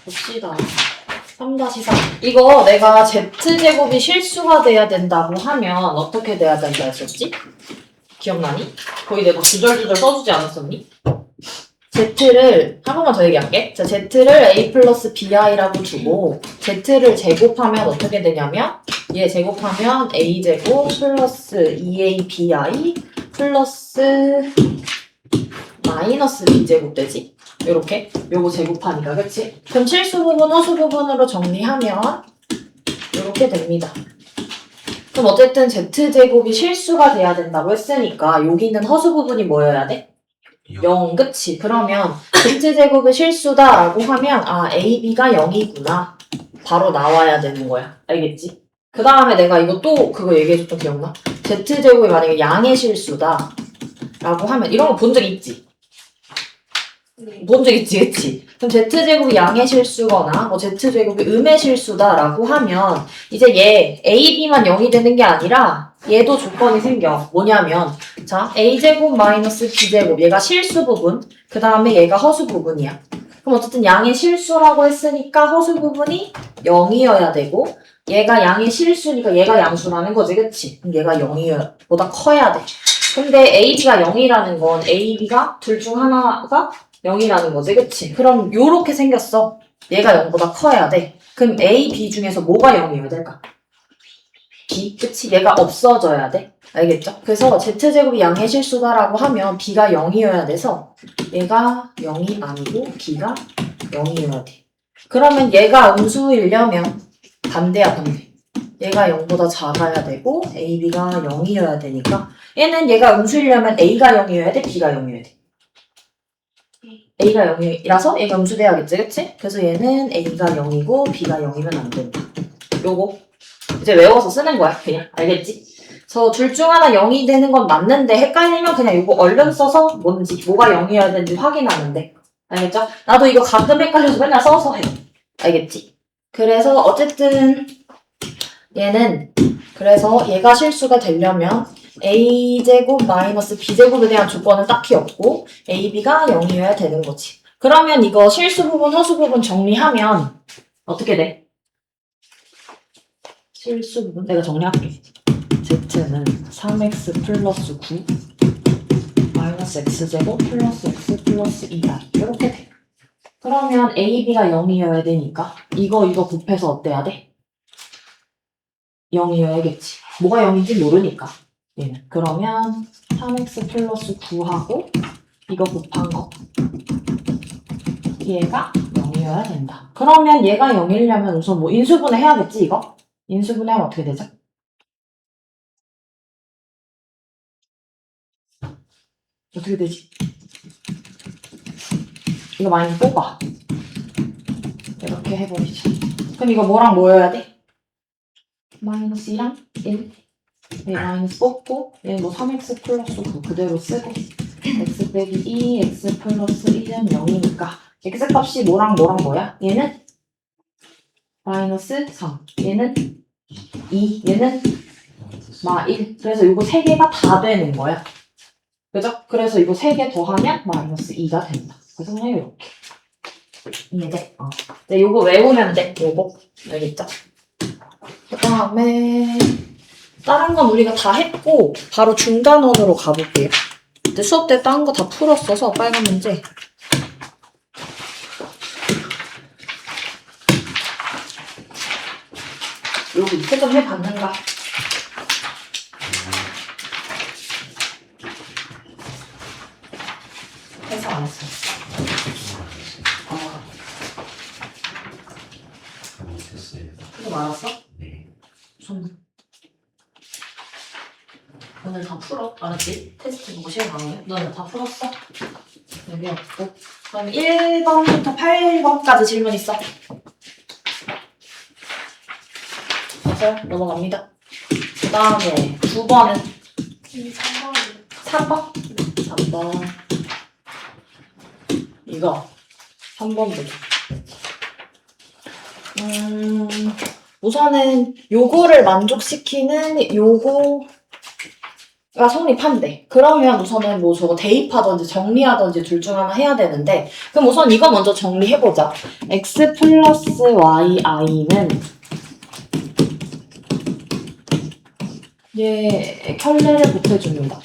봅시다. 3-3. 이거 내가 z제곱이 실수가 돼야 된다고 하면 어떻게 돼야 된다 했었지? 기억나니? 거의 내가 주절주절 써주지 않았었니? z를 한 번만 더 얘기할게. 자, z를 a 플러스 bi라고 두고 z를 제곱하면 어떻게 되냐면 얘 제곱하면 a제곱 플러스 2abi 플러스 마이너스 b제곱 되지? 요렇게 요거 제곱하니까 그치? 그럼 실수 부분 허수 부분으로 정리하면 요렇게 됩니다. 그럼 어쨌든 z제곱이 실수가 돼야 된다고 했으니까 여기는 허수 부분이 뭐여야 돼? 0, 그치? 그러면 z제곱이 실수다라고 하면 아 ab가 0이구나 바로 나와야 되는 거야. 알겠지? 그 다음에 내가 이거 또 그거 얘기해줬던 기억나? z제곱이 만약에 양의 실수다 라고 하면 이런 거 본 적 있지? 본 적 있지, 그치? 그럼 z제곱이 양의 실수거나 뭐 z제곱이 음의 실수다라고 하면 이제 얘 ab만 0이 되는 게 아니라 얘도 조건이 생겨. 뭐냐면 자 a제곱 마이너스 b제곱 얘가 실수 부분 그 다음에 얘가 허수 부분이야. 그럼 어쨌든 양의 실수라고 했으니까 허수 부분이 0이어야 되고 얘가 양의 실수니까 얘가 양수라는 거지, 그치? 그럼 얘가 0보다 커야 돼. 근데 ab가 0이라는 건 ab가 둘 중 하나가 0이라는 거지, 그치? 그럼 요렇게 생겼어. 얘가 0보다 커야 돼. 그럼 A, B 중에서 뭐가 0이어야 될까? B, 그치? 얘가 없어져야 돼. 알겠죠? 그래서 Z제곱이 양의 실수다라고 하면 B가 0이어야 돼서 얘가 0이 아니고 B가 0이어야 돼. 그러면 얘가 음수이려면 반대야, 반대. 얘가 0보다 작아야 되고 A, B가 0이어야 되니까 얘는 얘가 음수이려면 A가 0이어야 돼, B가 0이어야 돼. A가 0이라서 얘가 음수돼야겠지, 그치? 그래서 얘는 A가 0이고 B가 0이면 안 된다. 요거 이제 외워서 쓰는 거야, 그냥. 알겠지? 그래서 둘 중 하나 0이 되는 건 맞는데 헷갈리면 그냥 요거 얼른 써서 뭔지, 뭐가 0이어야 되는지 확인하면 돼. 알겠죠? 나도 이거 가끔 헷갈려서 맨날 써서 해. 알겠지? 그래서 어쨌든 얘는 그래서 얘가 실수가 되려면 a제곱 마이너스 b제곱에 대한 조건은 딱히 없고 ab가 0이어야 되는 거지. 그러면 이거 실수 부분, 허수 부분 정리하면 어떻게 돼? 실수 부분 내가 정리할게. z는 3x 플러스 9 마이너스 x제곱 플러스 x 플러스 2다. 이렇게 돼. 그러면 ab가 0이어야 되니까 이거 곱해서 어때야 돼? 0이어야겠지. 뭐가 0인지 모르니까. 얘는. 그러면 3x 플러스 9하고 이거 곱한 거 얘가 0이어야 된다. 그러면 얘가 0이려면 우선 뭐 인수분해 해야겠지 이거? 인수분해하면 어떻게 되죠? 어떻게 되지? 이거 많이 뽑아. 이렇게 해버리자. 그럼 이거 뭐랑 뭐여야 돼? 마이너스 2랑 1. 얘 마이너스 뽑고 얘는 뭐 3x 플러스 9 그대로 쓰고 x 빼기 2, x 플러스 1은 0이니까 x값이 뭐랑 뭐야? 얘는 마이너스 3, 얘는 2, 얘는 마 1. 그래서 이거 3개가 다 되는 거야. 그죠? 그래서 이거 3개 더하면 마이너스 2가 된다. 그래서 그냥 이렇게. 이제 이제 요거 외우면 돼. 요거. 알겠죠? 그 다음에 다른 건 우리가 다 했고 바로 중간원으로 가볼게요. 근데 수업 때 딴 거 다 풀었어서 빨간 문제. 여기 이렇게 좀 해봤는가? 해서 안 했어. 그거 말았어? 네. 오늘 다 풀어. 알았지? 테스트 보고 시험 나오네. 너는 다 풀었어? 여기 없고. 그럼 1번부터 8번까지 질문 있어. 맞아요? 넘어갑니다. 그 다음에 9번은 3번? 3번. 이거 3번부터. 우선은 요거를 만족시키는 요거 성립한대. 그러면 우선은 뭐 저거 대입하든지 정리하든지 둘 중 하나 해야 되는데, 그럼 우선 이거 먼저 정리해보자. x 플러스 y i는 얘 켤레를 곱해줍니다.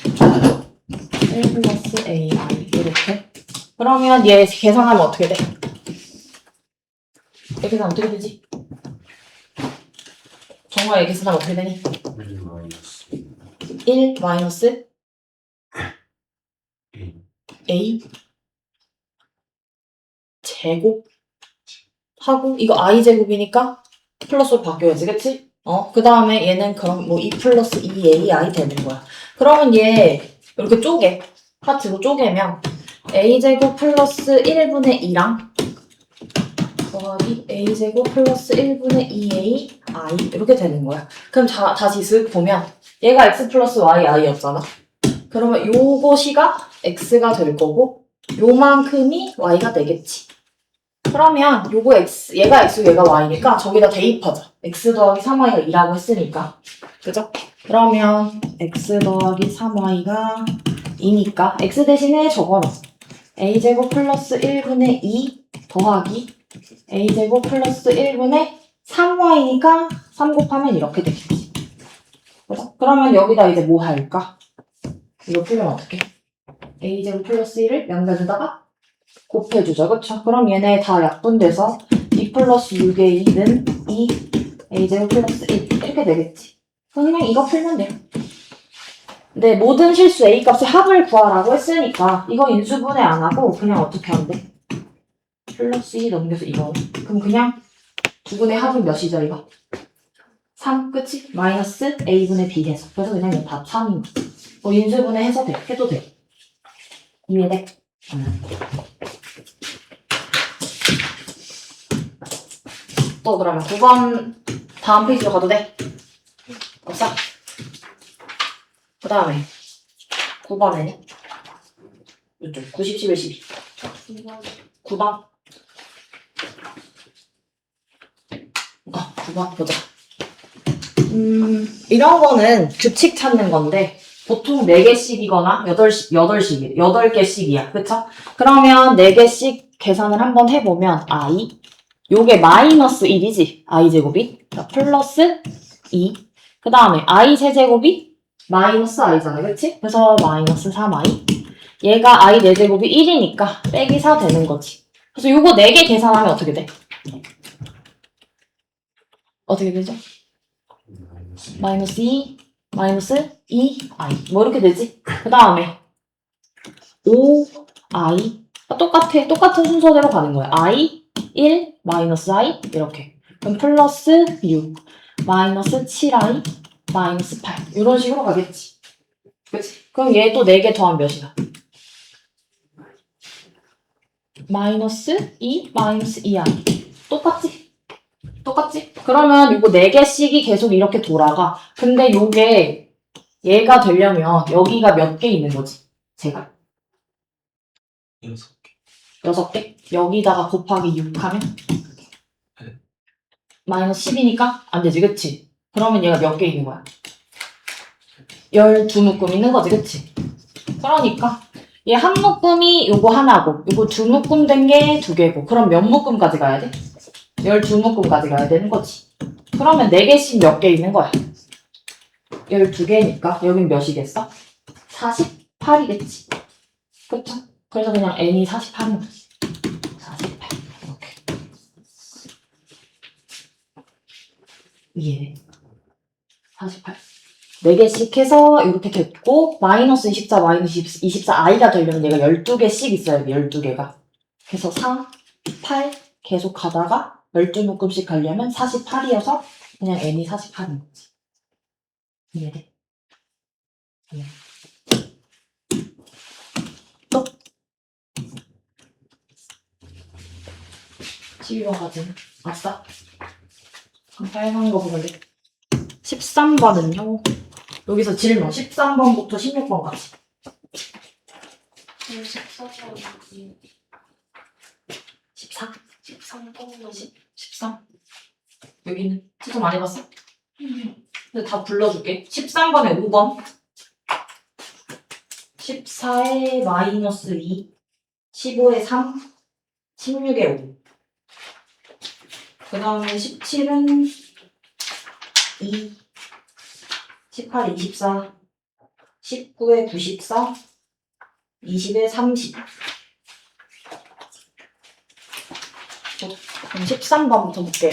1 플러스 a i 이렇게. 그러면 얘 계산하면 어떻게 돼? 얘 계산 어떻게 되지? 정말 얘 계산하면 어떻게 되니? 1 마이너스 a 제곱 하고 이거 i 제곱이니까 플러스로 바뀌어야지, 그치? 그 다음에 얘는 그럼 뭐 2 플러스 2ai 되는 거야. 그러면 얘 이렇게 쪼개. 파트로 쪼개면 a 제곱 플러스 1분의 2랑 더하기 a 제곱 플러스 1분의 2a i 이렇게 되는 거야. 그럼 다시 쓱 보면 얘가 x 플러스 y i였잖아. 그러면 요것이가 x가 될 거고 요만큼이 y가 되겠지. 그러면 요거 x, 얘가 x, 얘가 y니까 저기다 대입하자. x 더하기 3y가 2라고 했으니까. 그죠? 그러면 x 더하기 3y가 2니까 x 대신에 적어넣어. a제곱 플러스 1분의 2 더하기 a제곱 플러스 1분의 3y니까 3 곱하면 이렇게 되겠지. 그죠? 그러면 여기다 이제 뭐 할까? 이거 풀면 어떡해? a제곱 플러스 1을 연결에다가 곱해주죠. 그쵸? 그럼 얘네 다 약분돼서 2 플러스 6a는 2 a제곱 플러스 1 이렇게 되겠지. 그냥 이거 풀면 돼요. 근데 모든 실수 a 값의 합을 구하라고 했으니까 이거 인수분해 안 하고 그냥 어떻게 하면 돼? 플러스 2 넘겨서 이거. 그럼 그냥 두 분의 합은 몇이죠 이거? 3 그치? 마이너스 a분의 b 해서. 그래서 그냥 이거 다 3인 거지. 뭐 인수분해 해서 돼. 해도 돼. 이해돼? 또 그러면 9번 다음 페이지로 가도 돼? 없어? 그 다음에 9번에는 이쪽 90, 11, 12 9번 9번 보자. 이런 거는 규칙 찾는 건데 보통 4개씩이거나 8개씩이야. 그쵸? 그러면 4개씩 계산을 한번 해보면 i 요게 마이너스 1이지. i 제곱이 플러스 2. 그 다음에 i 세제곱이 마이너스 i잖아. 그치? 그래서 마이너스 3i. 얘가 i 4제곱이 1이니까 빼기 4 되는 거지. 그래서 요거 4개 계산하면 어떻게 돼? 어떻게 되죠? 마이너스 2, 마이너스 2i. 뭐 이렇게 되지? 그 다음에 5i. 똑같은 순서대로 가는 거야. i, 1, 마이너스 i 이렇게. 그럼 플러스 6, 마이너스 7i, 마이너스 8 이런 식으로 가겠지. 그치? 그럼 얘 또 4개 더하면 몇이야? 마이너스 2, 마이너스 2i. 똑같지? 그러면 요거 4개씩이 계속 이렇게 돌아가. 근데 요게 얘가 되려면 여기가 몇 개 있는 거지? 제가 6개? 여기다가 곱하기 6 하면? 마이너스 10이니까 안 되지, 그치? 그러면 얘가 몇 개 있는 거야? 12묶음 있는 거지, 그치? 그러니까 얘 한 묶음이 요거 하나고 요거 2묶음 된 게 2개고 그럼 몇 묶음까지 가야 돼? 12묶음까지 가야 되는 거지. 그러면 4개씩 몇 개 있는 거야? 12개니까 여긴 몇이겠어? 48이겠지. 그쵸? 그래서 그냥 n이 48인 거지. 48 이렇게. 이해돼? 48 4개씩 해서 이렇게 됐고 마이너스 24, 마이너스 24i가 되려면 얘가 12개씩 있어야 돼. 12개가. 그래서 4, 8 계속 가다가 12묶음씩 가려면 48이어서 그냥 n이 48인 거지. 이해돼? 네. 또 12번까지는 아싸. 그럼 빨간 거 보면 돼. 13번은요. 여기서 질문 13번부터 16번까지. 14번이 14? 13번은 13? 여기는 채점 안 해봤어? 근데 다 불러줄게. 13번에 5번. 14에 마이너스 2, 15에 3, 16에 5. 그 다음에 17은 2, 18에 24, 19에 94, 20에 30. 그럼 13번부터 볼게요.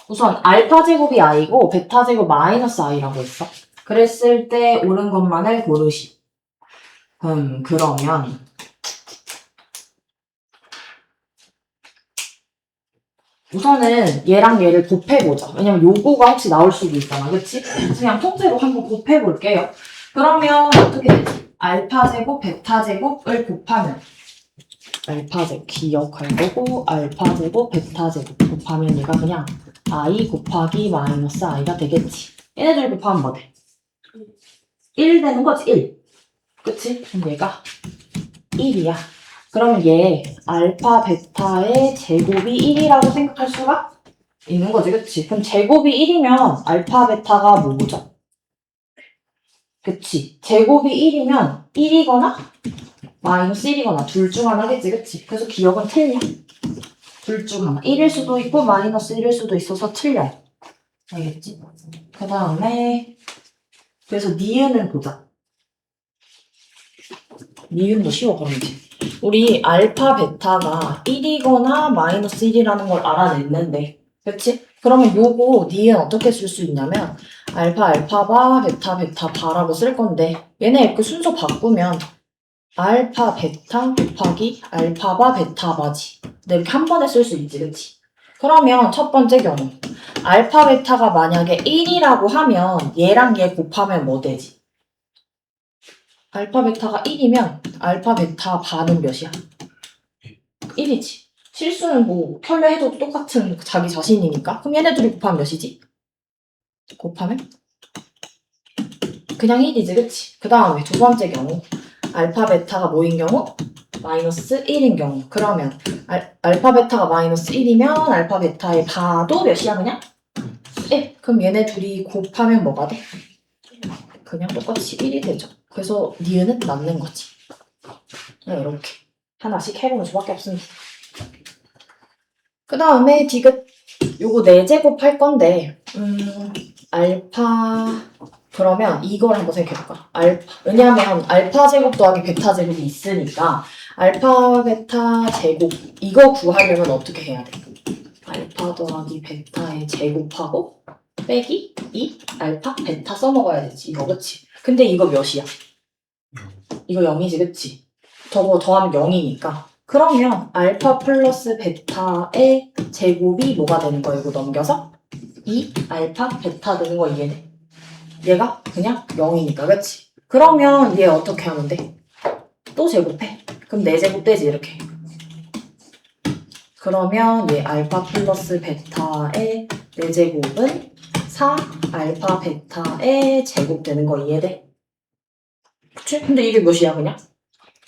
우선 알파 제곱이 i고 베타 제곱 마이너스 i라고 했어. 그랬을 때 옳은 것만을 고르시. 그러면 우선은 얘랑 얘를 곱해보자. 왜냐면 요거가 혹시 나올 수도 있잖아. 그치? 그냥 통째로 한번 곱해볼게요. 그러면 어떻게 되지? 알파 제곱, 베타 제곱을 곱하면 알파 제곱 기억할 거고 알파 제곱, 베타 제곱 곱하면 얘가 그냥 i 곱하기 마이너스 i가 되겠지. 얘네들 곱하면 뭐 돼? 1 되는 거지, 1. 그치? 그럼 얘가 1이야. 그러면 얘 알파 베타의 제곱이 1이라고 생각할 수가 있는 거지, 그치? 그럼 제곱이 1이면 알파 베타가 뭐죠? 그치? 제곱이 1이면 1이거나 마이너스 1이거나 둘 중 하나겠지, 그치? 그래서 기억은 틀려. 둘 중 하나. 1일 수도 있고 마이너스 1일 수도 있어서 틀려요. 알겠지? 그 다음에 그래서 니은을 보자. 니은도 쉬워, 그런지. 우리 알파 베타가 1이거나 마이너스 1이라는 걸 알아냈는데 그치? 그러면 요거 니은 어떻게 쓸 수 있냐면 알파 알파바 베타 베타 바라고 쓸 건데 얘네 이렇게 순서 바꾸면 알파 베타 곱하기 알파바 베타바지. 근데 이렇게 한 번에 쓸 수 있지, 그치? 그러면 첫 번째 경우 알파 베타가 만약에 1이라고 하면 얘랑 얘 곱하면 뭐 되지? 알파 베타가 1이면 알파 베타 반은 몇이야? 1이지. 실수는 뭐 켤레해도 똑같은 자기 자신이니까. 그럼 얘네들이 곱하면 몇이지? 곱하면? 그냥 1이지, 그치? 그 다음에 두 번째 경우 알파 베타가 뭐인 경우? 마이너스 1인 경우. 그러면 알파 베타가 마이너스 1이면 알파 베타의 바도 몇이야 그냥? 1. 그럼 얘네 둘이 곱하면 뭐가 돼? 그냥 똑같이 1이 되죠. 그래서 니은은 맞는 거지. 그냥 이렇게 하나씩 해보는 수밖에 없습니다. 그 다음에 디귿 요거 4제곱 할 건데 알파 그러면 이걸 한번 생각해볼까? 왜냐하면 알파 제곱 더하기 베타 제곱이 있으니까 알파 베타 제곱 이거 구하려면 어떻게 해야 돼? 알파 더하기 베타의 제곱하고 빼기 2 알파 베타 써먹어야 되지 이거 그치? 근데 이거 몇이야? 이거 0이지 그치? 저거 더하면 0이니까 그러면 알파 플러스 베타의 제곱이 뭐가 되는 거야 이거 넘겨서? 2 알파 베타 되는 거 이해돼? 얘가 그냥 0이니까 그치? 그러면 얘 어떻게 하면 돼? 또 제곱해. 그럼 4제곱 되지 이렇게. 그러면 얘 알파 플러스 베타의 4제곱은 4 알파 베타의 제곱 되는 거 이해돼? 그치? 근데 이게 몇이야 그냥?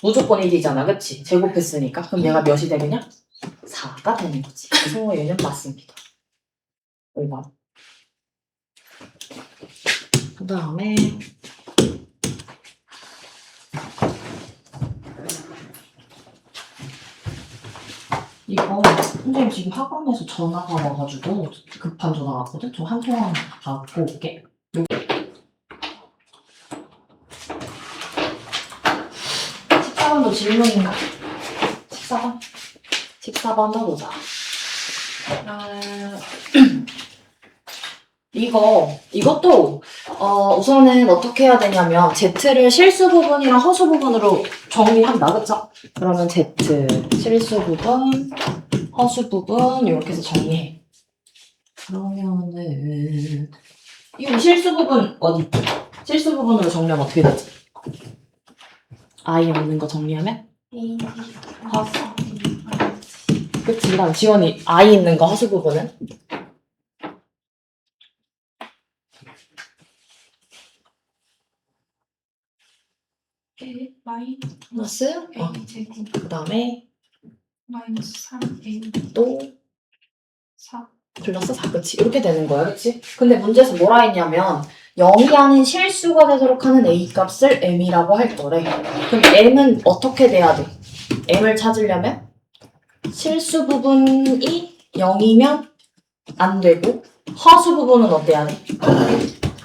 무조건 1이잖아 그치? 제곱했으니까. 그럼 얘가 몇이 돼 그냥? 4가 되는 거지. 그래서 얘는 맞습니다. 5번. 그 다음에 이거 선생님 지금 학원에서 전화가 와가지고 급한 전화가 왔거든? 저 한 통화 받고 올게. 14번도 질문인가? 14번? 14번 넣어보자. 이것도 우선은 어떻게 해야 되냐면 Z를 실수 부분이랑 허수 부분으로 정리한다, 그쵸? 그러면 Z 실수 부분, 허수 부분 이렇게 해서 정리해. 그러면은 이 실수 부분 어디 있지? 실수 부분으로 정리하면 어떻게 되지? I 없는 거 정리하면? 허수. 그치, 그다음 지원이 I 있는 거 허수 부분은? 마이너스 제곱 그 다음에 마이너스 3A 또 4 플러스 4 그치 이렇게 되는 거야 그치? 근데 문제에서 뭐라 했냐면 0이 아닌 실수가 되도록 하는 a 값을 m이라고 할 거래. 그럼 m은 어떻게 돼야 돼? m을 찾으려면 실수 부분이 0이면 안 되고 허수 부분은 어때야 돼?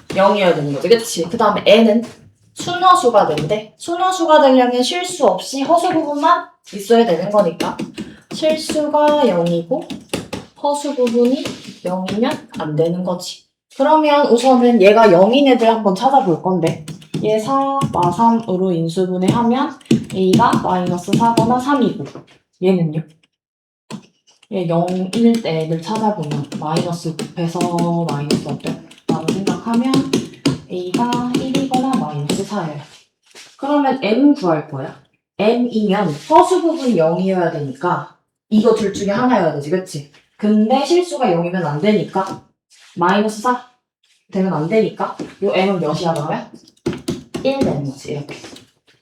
0이어야 되는 거지, 그치? 그 다음에 n은 순허수가 된대. 순허수가 되려면 실수 없이 허수 부분만 있어야 되는 거니까 실수가 0이고 허수 부분이 0이면 안 되는 거지. 그러면 우선은 얘가 0인 애들 한번 찾아볼 건데 얘 4, 마 3으로 인수분해하면 a가 마이너스 4거나 3이고 얘는요? 얘 0일 때 애들 찾아보면 마이너스 곱해서 마이너스 어때? 라고 생각하면 a가 1이거나 마이너스 4예요. 그러면 m 구할 거야. m이면 허수 부분이 0이어야 되니까 이거 둘 중에 하나여야 되지, 그치? 근데 실수가 0이면 안 되니까 마이너스 4 되면 안 되니까 요 m은 몇이야 그러면? 1 되는 거지, 이렇게.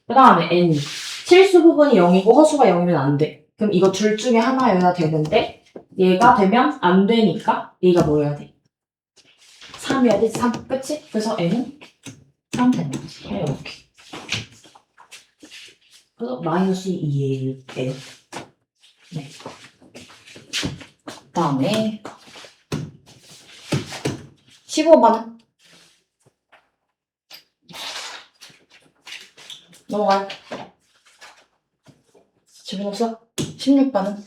그 다음에 n 실수 부분이 0이고 허수가 0이면 안 돼. 그럼 이거 둘 중에 하나여야 되는데 얘가 되면 안 되니까 얘가 뭐여야 돼? 3이어야 되지, 3. 그치? 그래서 n은 3 되는 거지, 이렇게. 그래서 마이너스 2예요, n. 네. 그 다음에 15번은? 넘어가요. 질문 없어? 16번은?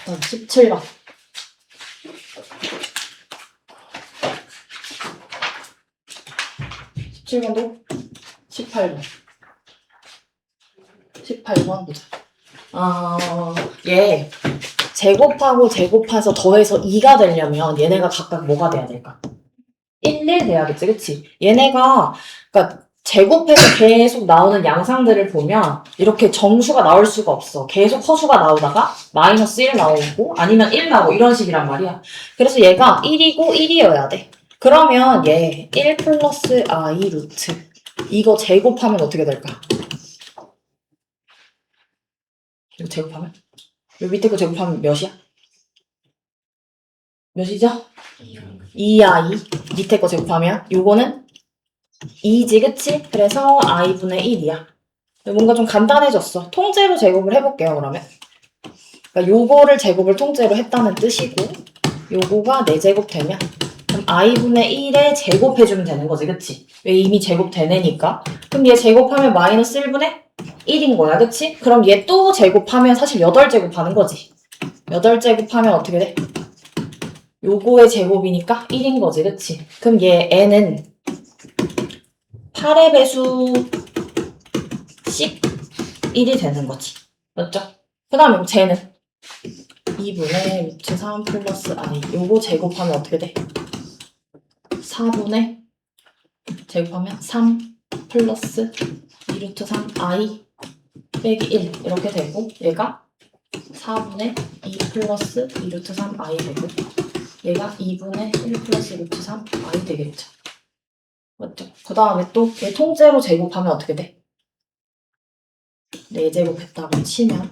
17번. 17번도 18번. 18번 보자. 얘 제곱하고 제곱해서 더해서 2가 되려면 얘네가 각각 뭐가 돼야 될까? 1, 1 돼야겠지, 그치? 얘네가, 그러니까 제곱해서 계속 나오는 양상들을 보면 이렇게 정수가 나올 수가 없어. 계속 허수가 나오다가 마이너스 1 나오고 아니면 1 나오고 이런 식이란 말이야. 그래서 얘가 1이고 1이어야 돼. 그러면 얘 1 플러스 i 루트 이거 제곱하면 어떻게 될까? 이거 제곱하면? 요 밑에 거 제곱하면 몇이야? 몇이죠? 2i 밑에 거 제곱하면 요거는 2지, 그치? 그래서 i분의 1이야. 뭔가 좀 간단해졌어. 통째로 제곱을 해볼게요, 그러면. 그러니까 요거를 제곱을 통째로 했다는 뜻이고 요거가 4제곱 되면 그럼 i분의 1에 제곱해주면 되는 거지, 그치? 왜 이미 제곱되네니까. 그럼 얘 제곱하면 마이너스 1분의 1인 거야, 그치? 그럼 얘 또 제곱하면 사실 8제곱하는 거지. 8제곱하면 어떻게 돼? 요거의 제곱이니까 1인 거지, 그치? 그럼 얘 n은 8의 배수씩 1이 되는 거지. 맞죠? 그 다음에 쟤는 2분의 루트 3 플러스 i. 요거 제곱하면 어떻게 돼? 4분의 제곱하면 3 플러스 2 루트 3 i 빼기 1 이렇게 되고 얘가 4분의 2 플러스 2 루트 3 i 되고 얘가 2분의 1 플러스 루트 3 i 되겠죠. 맞죠? 그 다음에 또 얘 통째로 제곱하면 어떻게 돼? 4제곱 했다고 치면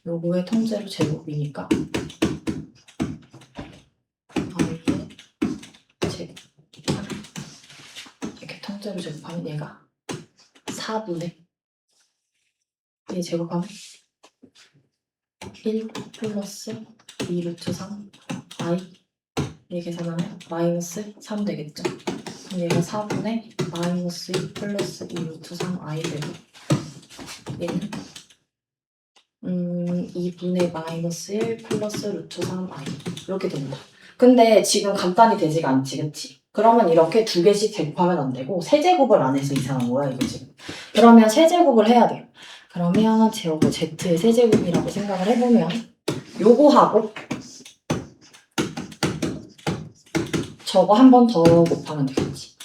요거의 통째로 제곱이니까 i의 제곱 이렇게 통째로 제곱하면 얘가 4분의 얘 제곱하면 1 플러스 2 루트 3 i 얘 계산하면 마이너스 3 되겠죠. 그럼 얘가 4분의 마이너스 2 플러스 2 루트 3 i 되고 얘는 2분의 마이너스 1 플러스 루트 3 i 이렇게 됩니다. 근데 지금 간단히 되지가 않지, 그치? 그러면 이렇게 2개씩 제곱하면 안 되고 세제곱을 안 해서 이상한 거야, 이거 지금. 그러면 세제곱을 해야 돼요. 그러면 제곱 z의 세제곱이라고 생각을 해보면 요거하고 저거 한 번 더 곱하면 되겠지.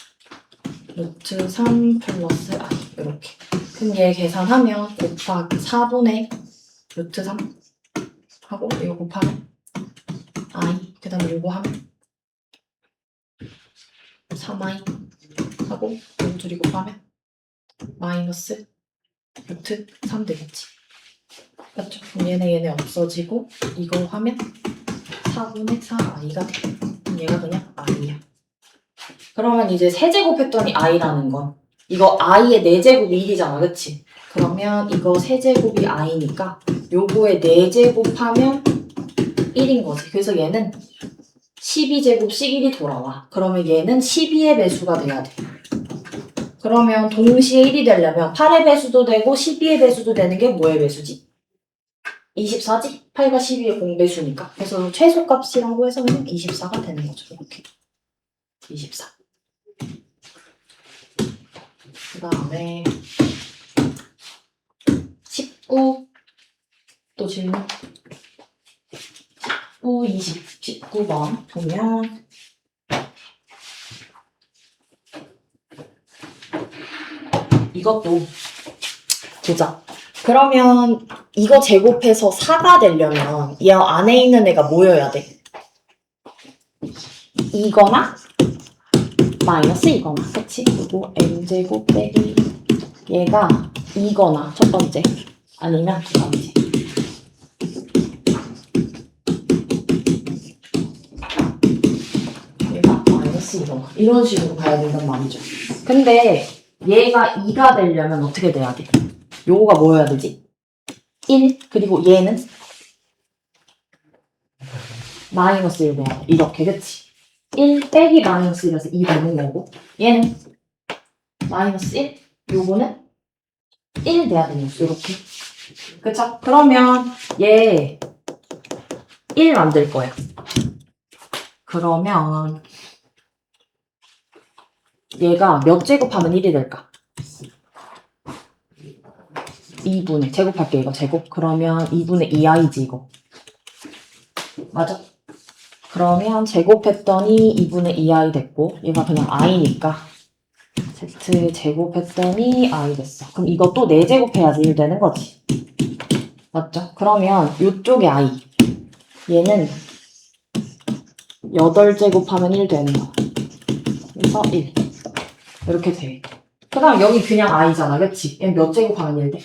루트 3 플러스 i 이렇게. 그럼 얘 계산하면 곱하기 4분의 루트 3 하고 이거 곱하면 i 그 다음에 이거 하면 3i 하고 이거 둘이 곱하면 마이너스 루트 3 되겠지. 맞죠? 그럼 얘네 없어지고 이거 하면 4분의 4i가 돼. 그럼 얘가 그냥 i야. 그러면 이제 세제곱했더니 i라는 건 이거 i의 4제곱이 1이잖아, 그치? 그러면 이거 세제곱이 i니까 요거에 4제곱하면 1인 거지. 그래서 얘는 12제곱씩 1이 돌아와. 그러면 얘는 12의 배수가 돼야 돼. 그러면 동시에 1이 되려면 8의 배수도 되고 12의 배수도 되는 게 뭐의 배수지? 24지? 8과 12의 공배수니까. 그래서 최소값이라고 해서 그냥 24가 되는 거죠. 이렇게. 24. 그 다음에 19. 또 질문. 19, 20, 19번 보면 이것도 보자. 그러면 이거 제곱해서 4가 되려면 이 안에 있는 애가 뭐여야 돼? 이거나 마이너스 이거나, 그치? 그리고 n제곱 빼기 얘가 이거나 첫 번째 아니면 두 번째. 얘가 마이너스 이거나 이런 식으로 가야 된단 말이죠. 근데 얘가 2가 되려면 어떻게 돼야 돼? 요거가 뭐여야 되지? 1 그리고 얘는 마이너스 1 돼야 돼. 이렇게, 그치? 1 빼기 마이너스 1이라서 2 되는 거고 얘는 마이너스 1 요거는 1 돼야 되는 거죠. 이렇게. 그쵸? 그러면 얘 1 만들 거야. 그러면 얘가 몇 제곱하면 1이 될까? 2분의 제곱할게 이거 제곱. 그러면 2분의 2i지 이거. 맞아? 그러면 제곱했더니 2분의 2i 됐고 얘가 그냥 i니까 z 제곱했더니 i 됐어. 그럼 이거 또 4제곱해야지 1 되는 거지. 맞죠? 그러면 요쪽에 i 얘는 8제곱하면 1 되는 거. 그래서 1 이렇게 돼. 그 다음 여기 그냥 i잖아, 그치? 얘는 몇 제곱하면 1 돼?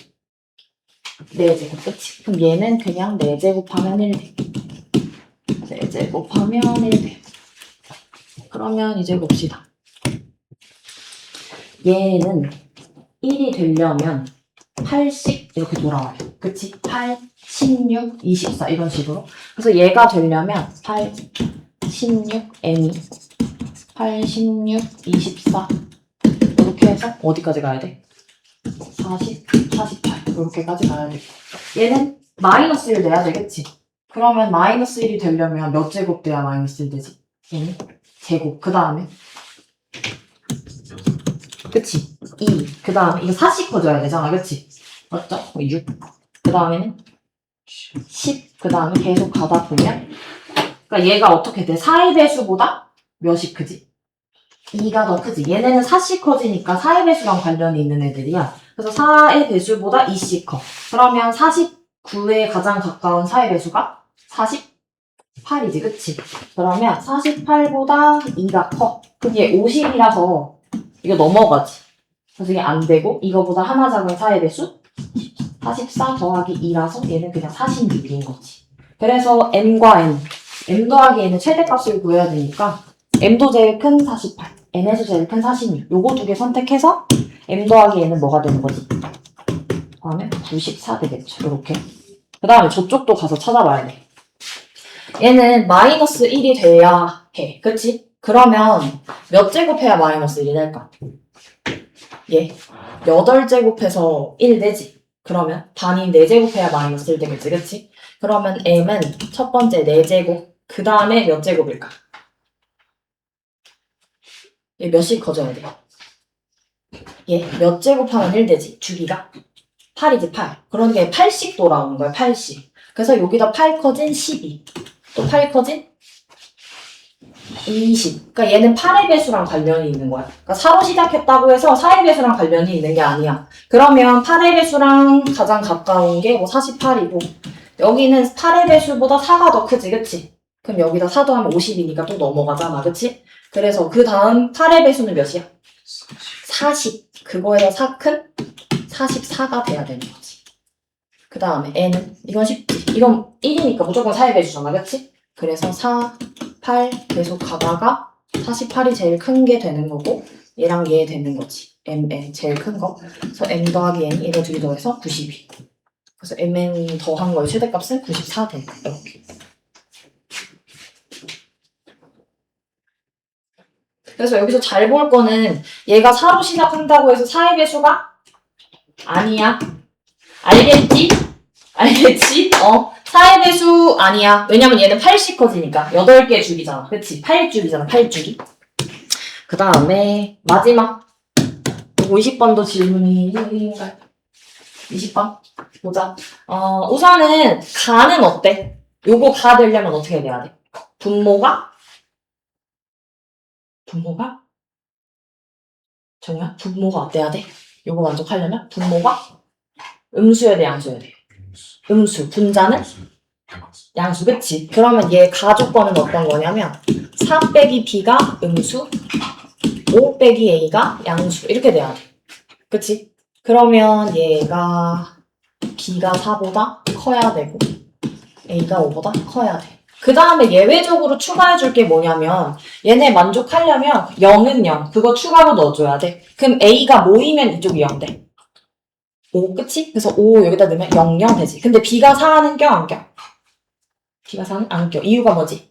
4제곱, 그치? 그럼 얘는 그냥 4제곱하면 1 돼. 4제곱하면 1 돼. 그러면 이제 봅시다. 얘는 1이 되려면 80 이렇게 돌아와요. 그치? 8, 16, 24 이런 식으로. 그래서 얘가 되려면 8, 16, n이 8, 16, 24 이렇게 해서 어디까지 가야 돼? 40, 48 이렇게까지 가야 돼. 얘는 마이너스 1 돼야 되겠지? 그러면 마이너스 1이 되려면 몇 제곱 돼야 마이너스 1 되지? 얘는 제곱. 그 다음에 그치? 2. 그 다음에 이거 40 커져야 되잖아, 그치? 맞죠? 6. 그 다음에는 10. 그 다음에 계속 가다 보면 그러니까 얘가 어떻게 돼? 4의 배수보다 몇이 크지? 2가 더 크지. 얘네는 4씩 커지니까 4의 배수랑 관련이 있는 애들이야. 그래서 4의 배수보다 2씩 커. 그러면 49에 가장 가까운 4의 배수가 48이지, 그치? 그러면 48보다 2가 커. 그럼 얘 50이라서 이거 넘어가지. 그래서 이게 안 되고 이거보다 하나 작은 4의 배수 44 더하기 2라서 얘는 그냥 46인 거지. 그래서 m과 m 더하기 n은 최대값을 구해야 되니까 m도 제일 큰 48, n에서 제일 큰 46. 요거 두 개 선택해서 m 더하기 n은 뭐가 되는 거지? 그러면 94 되겠죠. 이렇게. 그 다음에 저쪽도 가서 찾아봐야 돼. 얘는 마이너스 1이 돼야 해. 그치? 그러면 몇 제곱해야 마이너스 1이 될까? 얘 8제곱해서 1 되지. 그러면 단위 4제곱해야 마이너스 1 되겠지. 그치? 그러면 m은 첫 번째 4제곱 그 다음에 몇 제곱일까? 얘 몇씩 커져야 돼? 얘 몇 제곱하면 1 되지? 주기가 8이지 8. 그러니까 8씩 돌아오는 거야. 8씩. 그래서 여기다 8 커진 12 또 8 커진 20. 그러니까 얘는 8의 배수랑 관련이 있는 거야. 그러니까 4로 시작했다고 해서 4의 배수랑 관련이 있는 게 아니야. 그러면 8의 배수랑 가장 가까운 게 뭐 48이고 여기는 8의 배수보다 4가 더 크지, 그치? 그럼 여기다 4 더하면 50이니까 또 넘어가잖아, 그치? 그래서 그 다음 8의 배수는 몇이야? 40. 그거에다 4 큰 44가 돼야 되는 거지. 그 다음에 n은 이건 쉽지. 이건 1이니까 무조건 4의 배수잖아, 그치? 그래서 4 8 계속 가다가 48이 제일 큰 게 되는 거고 얘랑 얘 되는 거지. mn 제일 큰 거. 그래서 m 더하기 n 이거 둘이 더해서 92. 그래서 mn 더한 거의 최대값은 94 되는 거야. 이렇게. 그래서 여기서 잘 볼 거는 얘가 4로 시작한다고 해서 4의 배수가 아니야. 알겠지? 알겠지? 4의 배수 아니야. 왜냐면 얘는 8씩 커지니까. 8개 줄이잖아. 그치? 8줄이잖아. 8줄이. 그 다음에 마지막 50번도 질문이 20번 보자. 우선은 가는 어때? 요거 가 되려면 어떻게 돼야 돼? 분모가 정우야? 분모가 어때야 돼? 요거 만족하려면 분모가 음수여야 돼, 양수여야 돼? 음수. 분자는 양수, 그치? 그러면 얘 가조건은 어떤 거냐면 4 빼기 b가 음수, 5 빼기 a가 양수 이렇게 돼야 돼. 그치? 그러면 얘가 b가 4보다 커야 되고 a가 5보다 커야 돼. 그 다음에 예외적으로 추가해 줄 게 뭐냐면 얘네 만족하려면 0은 0 그거 추가로 넣어줘야 돼. 그럼 a가 모이면 이쪽이 0 돼. 5 그치? 그래서 5 여기다 넣으면 0, 0 되지. 근데 b가 4는 껴 안 껴? b가 4는 안 껴. 이유가 뭐지?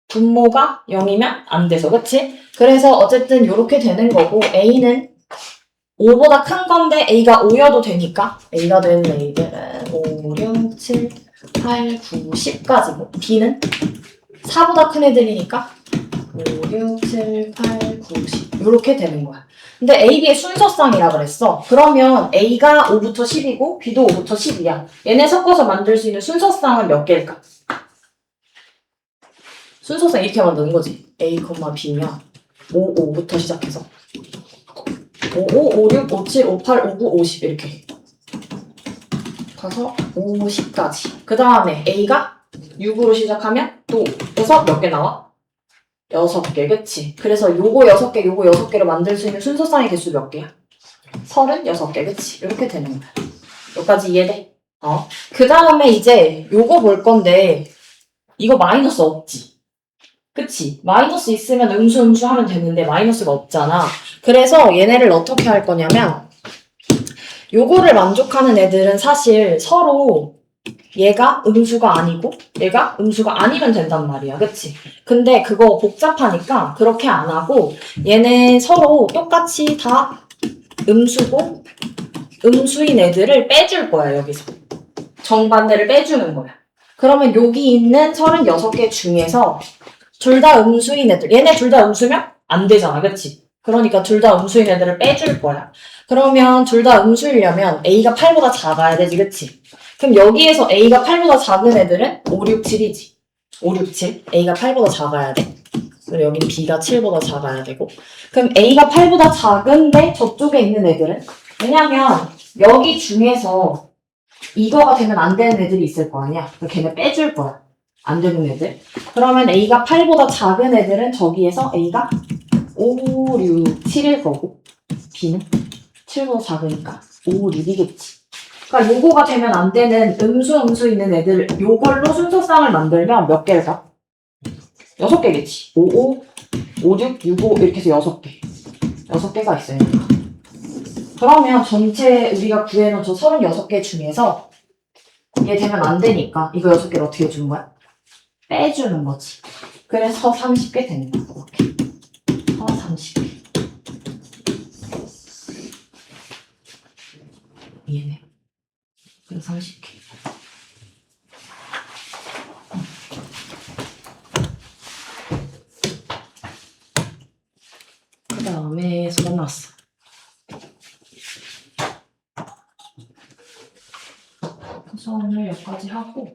분모가 0이면 안 돼서 그치? 그래서 어쨌든 이렇게 되는 거고 a는 5보다 큰 건데 a가 5여도 되니까 a가 되는 a들은 5, 6, 7, 8, 9, 10까지고 b는 4보다 큰 애들이니까 5, 6, 7, 8, 9, 10 이렇게 되는 거야. 근데 A, B의 순서쌍이라 그랬어. 그러면 A가 5부터 10이고 B도 5부터 10이야. 얘네 섞어서 만들 수 있는 순서쌍은 몇 개일까? 순서쌍 이렇게 만드는 거지. A, B면 5, 5부터 시작해서 5, 5, 5, 6, 5, 7, 5, 8, 5, 9, 50 이렇게 가서 50까지. 그 다음에 A가 6으로 시작하면 또 해서 몇 개 나와? 6개, 그치? 그래서 요거 6개, 요거 6개로 만들 수 있는 순서쌍의 개수 몇 개야? 36개, 그치? 이렇게 되는 거야. 여기까지 이해돼? 그 다음에 이제 요거 볼 건데 이거 마이너스 없지? 그치? 마이너스 있으면 음수 하면 되는데 마이너스가 없잖아. 그래서 얘네를 어떻게 할 거냐면 요거를 만족하는 애들은 사실 서로 얘가 음수가 아니고 얘가 음수가 아니면 된단 말이야. 그치? 근데 그거 복잡하니까 그렇게 안 하고 얘네 서로 똑같이 다 음수고 음수인 애들을 빼줄 거야. 여기서. 정반대를 빼주는 거야. 그러면 여기 있는 36개 중에서 둘 다 음수인 애들 얘네 둘 다 음수면 안 되잖아. 그치? 그러니까 둘 다 음수인 애들을 빼줄 거야. 그러면 둘 다 음수이려면 A가 8보다 작아야 되지. 그치? 그럼 여기에서 A가 8보다 작은 애들은 5, 6, 7이지. 5, 6, 7. A가 8보다 작아야 돼. 그리고 여기는 B가 7보다 작아야 되고. 그럼 A가 8보다 작은데 저쪽에 있는 애들은? 왜냐면 여기 중에서 이거가 되면 안 되는 애들이 있을 거 아니야. 그럼 걔네 빼줄 거야. 안 되는 애들. 그러면 A가 8보다 작은 애들은 저기에서 A가 5, 6, 7일 거고 B는 7보다 작으니까 5, 6이겠지. 그러니까 요거가 되면 안 되는 음수 있는 애들 요걸로 순서쌍을 만들면 몇 개일까? 6개겠지. 5, 5, 5, 6, 6, 5 이렇게 해서 6개. 6개가 있어요. 그러면 전체 우리가 구해놓은 저 36개 중에서 얘 되면 안 되니까 이거 6개를 어떻게 해주는 거야? 빼주는 거지. 그래서 30개 되는 거야. 이렇게. 30개. 이해네. 그래서 30개. 그 다음에 수업 나왔어. 그래서 오늘 여기까지 하고